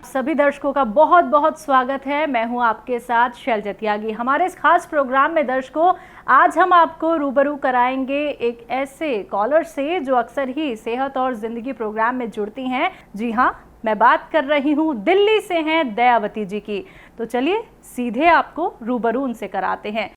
सभी दर्शकों का बहुत बहुत स्वागत है। मैं हूं आपके साथ शैलजा त्यागी। हमारे इस खास प्रोग्राम में दर्शकों आज हम आपको रूबरू कराएंगे एक ऐसे कॉलर से जो अक्सर ही सेहत और जिंदगी प्रोग्राम में जुड़ती हैं। जी हां, मैं बात कर रही हूं दिल्ली से हैं दयावती जी की। तो चलिए सीधे आपको रूबरू उनसे कराते हैं।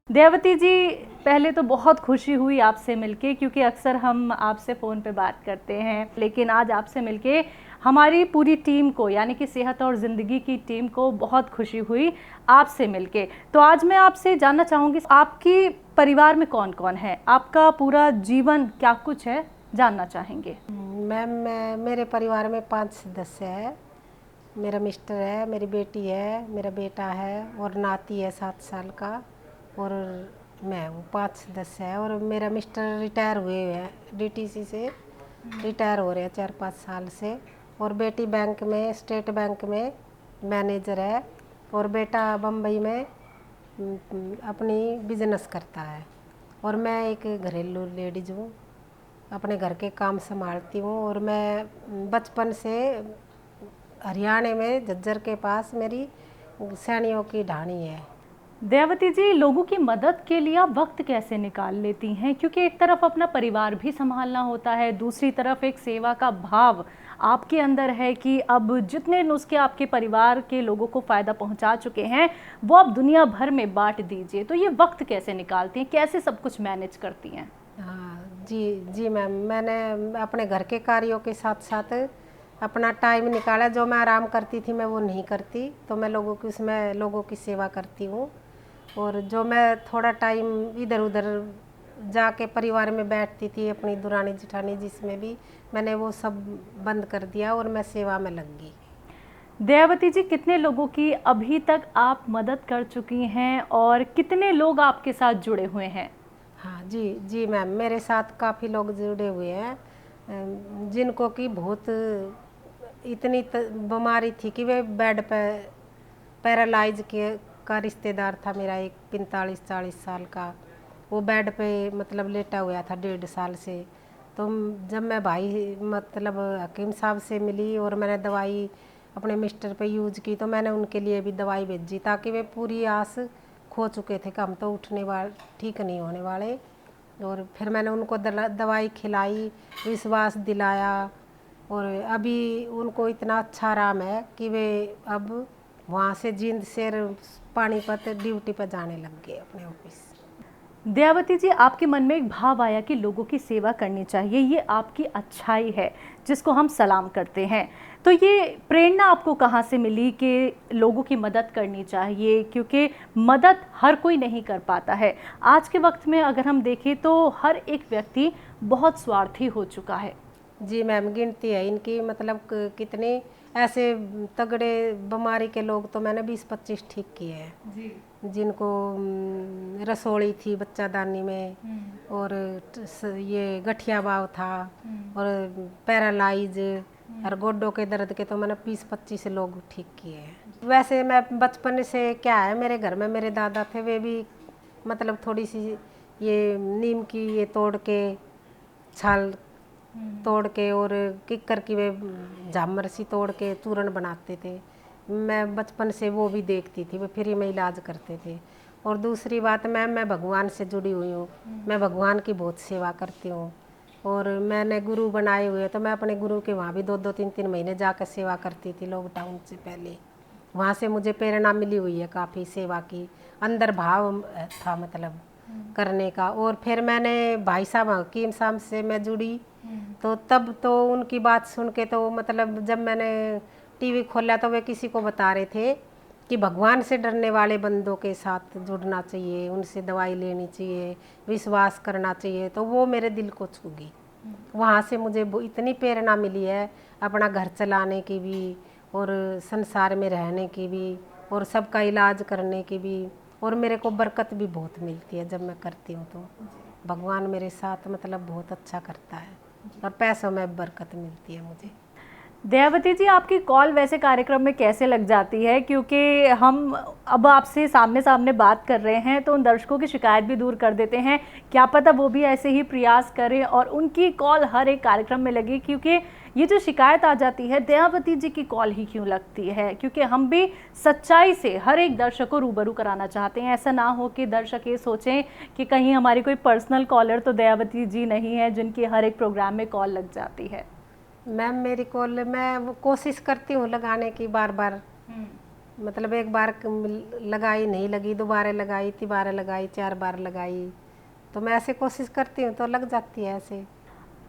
दयावती जी, पहले तो बहुत खुशी हुई आपसे मिलके, क्योंकि अक्सर हम आपसे फ़ोन पे बात करते हैं, लेकिन आज आपसे मिलके हमारी पूरी टीम को, यानी कि सेहत और ज़िंदगी की टीम को बहुत खुशी हुई आपसे मिलके। तो आज मैं आपसे जानना चाहूँगी, आपकी परिवार में कौन कौन है, आपका पूरा जीवन क्या कुछ है, जानना चाहेंगे। मैम, मेरे परिवार में 5 सदस्य है। मेरा मिस्टर है, मेरी बेटी है, मेरा बेटा है और नाती है 7 साल का, और मैं हूँ। 5 सदस्य है। और मेरा मिस्टर रिटायर हुए हैं, डीटीसी से रिटायर हो रहे हैं 4-5 साल से। और बेटी बैंक में, स्टेट बैंक में मैनेजर है, और बेटा बम्बई में अपनी बिजनेस करता है। और मैं एक घरेलू लेडीज हूँ, अपने घर के काम संभालती हूँ। और मैं बचपन से हरियाणा में झज्जर के पास मेरी सैनियों की ढाणी है। दयावती जी, लोगों की मदद के लिए आप वक्त कैसे निकाल लेती हैं? क्योंकि एक तरफ अपना परिवार भी संभालना होता है, दूसरी तरफ एक सेवा का भाव आपके अंदर है कि अब जितने नुस्खे आपके परिवार के लोगों को फ़ायदा पहुंचा चुके हैं वो आप दुनिया भर में बांट दीजिए। तो ये वक्त कैसे निकालती हैं, कैसे सब कुछ मैनेज करती हैं? हाँ जी जी मैम, मैंने अपने घर के कार्यों के साथ साथ अपना टाइम निकाला। जो मैं आराम करती थी मैं वो नहीं करती, तो मैं लोगों की सेवा करती हूँ। और जो मैं थोड़ा टाइम इधर उधर जाके परिवार में बैठती थी, अपनी दुरानी जिठानी जिसमें भी, मैंने वो सब बंद कर दिया और मैं सेवा में लग गई। दयावती जी, कितने लोगों की अभी तक आप मदद कर चुकी हैं और कितने लोग आपके साथ जुड़े हुए हैं? हाँ जी जी मैम, मेरे साथ काफ़ी लोग जुड़े हुए हैं, जिनको कि बहुत इतनी बीमारी थी कि वे बेड पे पैरालाइज के का रिश्तेदार था मेरा, एक 45-40 साल का। वो बेड पे मतलब लेटा हुआ था 1.5 साल से। तो जब मैं भाई मतलब हकीम साहब से मिली और मैंने दवाई अपने मिस्टर पे यूज की, तो मैंने उनके लिए भी दवाई भेजी, ताकि वे पूरी आस खो चुके थे कि हम तो ठीक नहीं होने वाले। और फिर मैंने उनको दवाई खिलाई, विश्वास दिलाया, और अभी उनको इतना अच्छा आराम है कि वे अब वहाँ से जींद से पानीपत ड्यूटी पर जाने लग गए अपने ऑफिस। दयावती जी, आपके मन में एक भाव आया कि लोगों की सेवा करनी चाहिए, ये आपकी अच्छाई है जिसको हम सलाम करते हैं। तो ये प्रेरणा आपको कहाँ से मिली कि लोगों की मदद करनी चाहिए? क्योंकि मदद हर कोई नहीं कर पाता है। आज के वक्त में अगर हम देखें तो हर एक व्यक्ति बहुत स्वार्थी हो चुका है। जी मैम, गिनती है इनकी, मतलब कितने ऐसे तगड़े बीमारी के लोग तो मैंने 20-25 ठीक किए हैं जी। जिनको रसोली थी बच्चादानी में, और ये गठिया बाव था, और पैरालाइज और गोड्डों के दर्द के तो मैंने 20-25 लोग ठीक किए हैं। वैसे मैं बचपन से, क्या है, मेरे घर में मेरे दादा थे, वे भी मतलब थोड़ी सी ये नीम की ये तोड़ के छाल तोड़ के और किक्कर की वे झामर सी तोड़ के चूर्ण बनाते थे। मैं बचपन से वो भी देखती थी, वे फ्री में इलाज करते थे। और दूसरी बात, मैं भगवान से जुड़ी हुई हूँ, मैं भगवान की बहुत सेवा करती हूँ। और मैंने गुरु बनाए हुए, तो मैं अपने गुरु के वहाँ भी 2-2, 3-3 महीने जाकर सेवा करती थी लॉकडाउन से पहले। वहाँ से मुझे प्रेरणा मिली हुई है काफ़ी सेवा की, अंदर भाव था मतलब करने का। और फिर मैंने भाई साहब हकीम साहब से मैं जुड़ी, तो तब तो उनकी बात सुन के, तो मतलब जब मैंने टीवी खोला तो वे किसी को बता रहे थे कि भगवान से डरने वाले बंदों के साथ जुड़ना चाहिए, उनसे दवाई लेनी चाहिए, विश्वास करना चाहिए। तो वो मेरे दिल को छू गई। वहाँ से मुझे इतनी प्रेरणा मिली है अपना घर चलाने की भी, और संसार में रहने की भी, और सबका इलाज करने की भी। और मेरे को बरकत भी बहुत मिलती है जब मैं करती हूँ, तो भगवान मेरे साथ मतलब बहुत अच्छा करता है, और पैसों में बरकत मिलती है मुझे। दयावती जी, आपकी कॉल वैसे कार्यक्रम में कैसे लग जाती है? क्योंकि हम अब आपसे सामने सामने बात कर रहे हैं तो उन दर्शकों की शिकायत भी दूर कर देते हैं, क्या पता वो भी ऐसे ही प्रयास करें और उनकी कॉल हर एक कार्यक्रम में लगे। क्योंकि ये जो शिकायत आ जाती है, दयावती जी की कॉल ही क्यों लगती है? क्योंकि हम भी सच्चाई से हर एक दर्शक को रूबरू कराना चाहते हैं। ऐसा ना हो कि दर्शक ये सोचें कि कहीं हमारी कोई पर्सनल कॉलर तो दयावती जी नहीं है जिनकी हर एक प्रोग्राम में कॉल लग जाती है। मैम मेरी कॉल मैं वो कोशिश करती हूँ लगाने की बार बार, मतलब एक बार लगाई नहीं लगी, दोबारा लगाई, तिबारा लगाई, 4 बार लगाई, तो मैं ऐसे कोशिश करती हूँ तो लग जाती है ऐसे।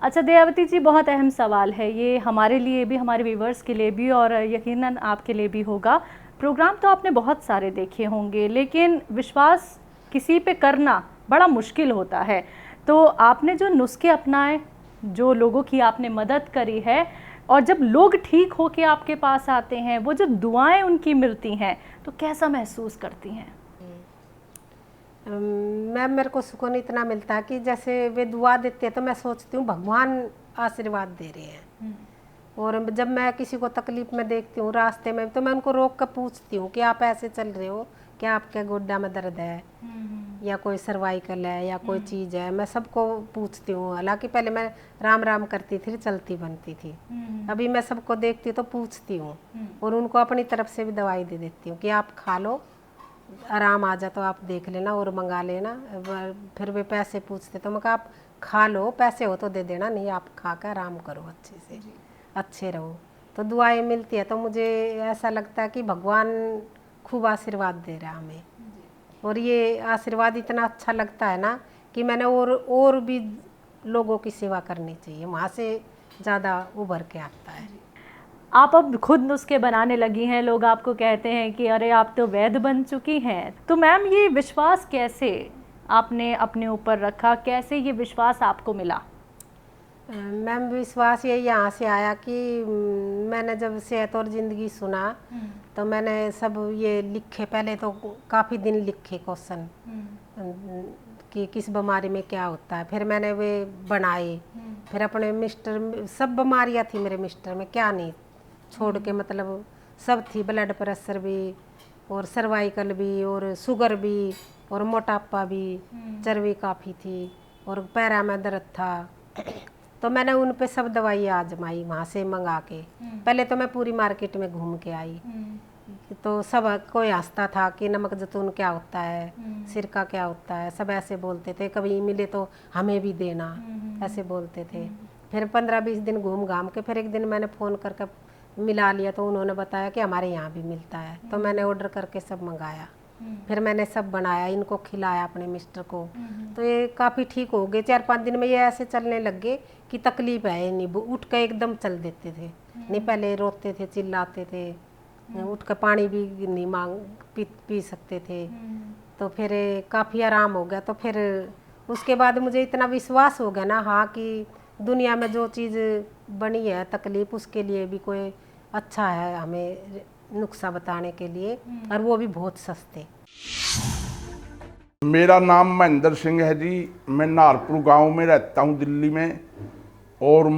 अच्छा दयावती जी, बहुत अहम सवाल है ये हमारे लिए भी, हमारे व्यूवर्स के लिए भी और यकीनन आपके लिए भी होगा। प्रोग्राम तो आपने बहुत सारे देखे होंगे, लेकिन विश्वास किसी पे करना बड़ा मुश्किल होता है। तो आपने जो नुस्खे अपनाए, जो लोगों की आपने मदद करी है, और जब लोग ठीक हो के आपके पास आते हैं, वो जब दुआएं उनकी मिलती हैं, तो कैसा महसूस करती हैं? मैम मेरे को सुकून इतना मिलता है कि जैसे वे दुआ देते हैं तो मैं सोचती हूँ भगवान आशीर्वाद दे रहे हैं। और जब मैं किसी को तकलीफ में देखती हूँ रास्ते में, तो मैं उनको रोक कर पूछती हूँ कि आप ऐसे चल रहे हो, क्या आपके गोड्डा में दर्द है या कोई सर्वाइकल है या कोई चीज़ है। मैं सबको पूछती हूँ। हालांकि पहले मैं राम राम करती थी, चलती बनती थी, अभी मैं सबको देखती हूँ तो पूछती हूँ और उनको अपनी तरफ से भी दवाई दे देती हूँ कि आप खा लो, आराम आ जा तो आप देख लेना और मंगा लेना। फिर वे पैसे पूछते तो मैं कहा आप खा लो, पैसे हो तो दे देना, नहीं आप खा कर आराम करो, अच्छे से अच्छे रहो। तो दुआएं मिलती है तो मुझे ऐसा लगता है कि भगवान खूब आशीर्वाद दे रहा है हमें। और ये आशीर्वाद इतना अच्छा लगता है ना कि मैंने और भी लोगों की सेवा करनी चाहिए, वहाँ से ज़्यादा उभर के आता है। आप अब खुद नुस्खे बनाने लगी हैं, लोग आपको कहते हैं कि अरे आप तो वैद्य बन चुकी हैं। तो मैम ये विश्वास कैसे आपने अपने ऊपर रखा, कैसे ये विश्वास आपको मिला? मैम विश्वास ये यहाँ से आया कि मैंने जब सेहत और ज़िंदगी सुना तो मैंने सब ये लिखे, पहले तो काफ़ी दिन लिखे क्वेश्चन कि किस बीमारी में क्या होता है, फिर मैंने वे बनाए। फिर अपने मिस्टर, सब बीमारियाँ थी मेरे मिस्टर में, क्या नहीं छोड़ के, मतलब सब थी, ब्लड प्रेशर भी और सर्वाइकल भी और शुगर भी और मोटापा भी, चर्बी काफ़ी थी और पैरा में दर्द था। तो मैंने उन पे सब दवाई आजमाई वहाँ से मंगा के। पहले तो मैं पूरी मार्केट में घूम के आई तो सब कोई हंसता था कि नमक जैतून क्या होता है, सिरका क्या होता है, सब ऐसे बोलते थे, कभी मिले तो हमें भी देना, ऐसे बोलते थे। फिर 15-20 दिन घूम घाम के फिर एक दिन मैंने फ़ोन करके मिला लिया तो उन्होंने बताया कि हमारे यहाँ भी मिलता है। तो मैंने ऑर्डर करके सब मंगाया, फिर मैंने सब बनाया, इनको खिलाया अपने मिस्टर को। तो ये काफ़ी ठीक हो गए। 4-5 दिन में ये ऐसे चलने लग गए कि तकलीफ है नहीं, उठ के एकदम चल देते थे। नहीं पहले रोते थे, चिल्लाते थे, उठ कर पानी भी नहीं पी सकते थे। तो फिर काफ़ी आराम हो गया। तो फिर उसके बाद मुझे इतना विश्वास हो गया ना, हाँ, कि दुनिया में जो चीज़ बनी है तकलीफ, उसके लिए भी कोई अच्छा है हमें नुस्खा बताने के लिए, और वो भी बहुत सस्ते। मेरा नाम महेंद्र सिंह है जी। मैं नारपुर गांव में रहता हूं दिल्ली में, और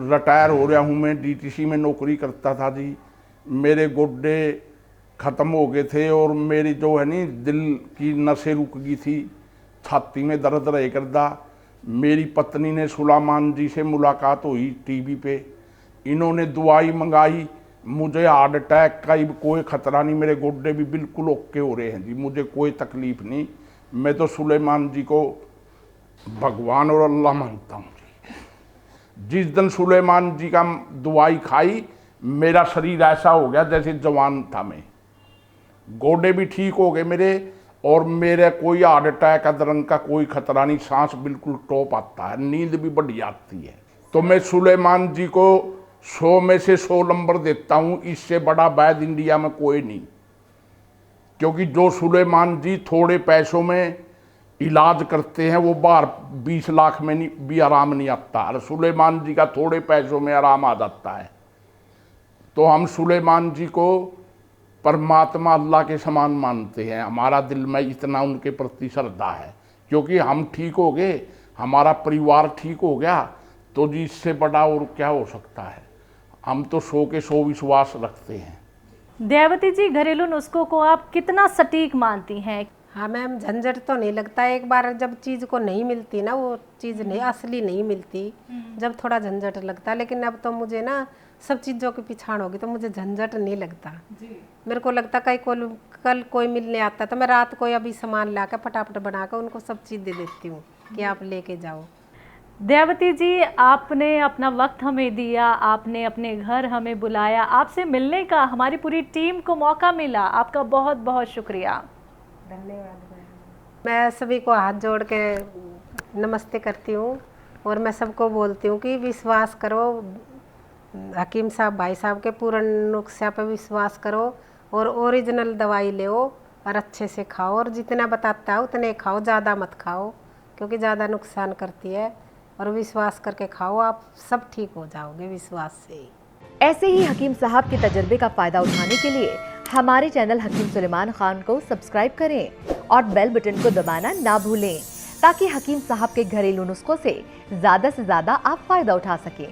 रिटायर हो रहा हूं। मैं डीटीसी में नौकरी करता था जी। मेरे गोड्डे ख़त्म हो गए थे और मेरी जो है नी दिल की नसें रुक गई थी, छाती में दर्द रहे करदा। मेरी पत्नी ने सुलेमान जी से मुलाकात हुई टीवी पे, इन्होंने दवाई मंगाई, मुझे हार्ट अटैक का कोई ख़तरा नहीं, मेरे गोड्डे भी बिल्कुल ओके हो रहे हैं जी, मुझे कोई तकलीफ़ नहीं। मैं तो सुलेमान जी को भगवान और अल्लाह मानता हूँ जी। जिस दिन सुलेमान जी का दवाई खाई, मेरा शरीर ऐसा हो गया जैसे जवान था मैं, गोड्डे भी ठीक हो गए मेरे, और मेरे कोई हार्ट अटैक अदरंग का कोई खतरा नहीं, सांस बिल्कुल टॉप आता है, नींद भी बढ़िया आती है। तो मैं सुलेमान जी को 100 में से 100 नंबर देता हूँ। इससे बड़ा वैद्य इंडिया में कोई नहीं, क्योंकि जो सुलेमान जी थोड़े पैसों में इलाज करते हैं, वो बाहर 20 लाख में नहीं भी आराम नहीं आता, और सुलेमान जी का थोड़े पैसों में आराम आ जाता है। तो हम सुलेमान जी को परमात्मा अल्लाह के समान मानते हैं। हमारा दिल में इतना उनके प्रति श्रद्धा है, क्योंकि हम ठीक हो गए, हमारा परिवार ठीक हो गया, तो जी इससे बड़ा और क्या हो सकता है। हम तो 100 के 100 विश्वास रखते हैं। दयावती जी, घरेलू नुस्खों को आप कितना सटीक मानती हैं? हाँ मैम, झंझट तो नहीं लगता। एक बार जब चीज़ को नहीं मिलती ना, वो चीज़ नहीं असली नहीं मिलती, जब थोड़ा झंझट लगता। लेकिन अब तो मुझे ना सब चीज़ों की पिछाड़ होगी तो मुझे झंझट नहीं लगता जी। मेरे को लगता कल कोई मिलने आता तो मैं रात को अभी सामान ला कर फटाफट बना कर उनको सब चीज़ दे देती हूँ कि आप लेके जाओ। दयावती जी, आपने अपना वक्त हमें दिया, आपने अपने घर हमें बुलाया, आपसे मिलने का हमारी पूरी टीम को मौका मिला, आपका बहुत बहुत शुक्रिया। धन्यवाद। मैं सभी को हाथ जोड़ के नमस्ते करती हूँ और मैं सबको बोलती हूँ कि विश्वास करो, हकीम साहब भाई साहब के पूर्ण नुस्खे पर विश्वास करो और ओरिजिनल दवाई लो और अच्छे से खाओ और जितना बताता है उतने खाओ, ज़्यादा मत खाओ क्योंकि ज़्यादा नुकसान करती है। और विश्वास करके खाओ, आप सब ठीक हो जाओगे विश्वास से। ऐसे ही हकीम साहब के तजर्बे का फ़ायदा उठाने के लिए हमारे चैनल हकीम सुलेमान खान को सब्सक्राइब करें और बेल बटन को दबाना ना भूलें ताकि हकीम साहब के घरेलू नुस्खों से ज़्यादा आप फ़ायदा उठा सकें।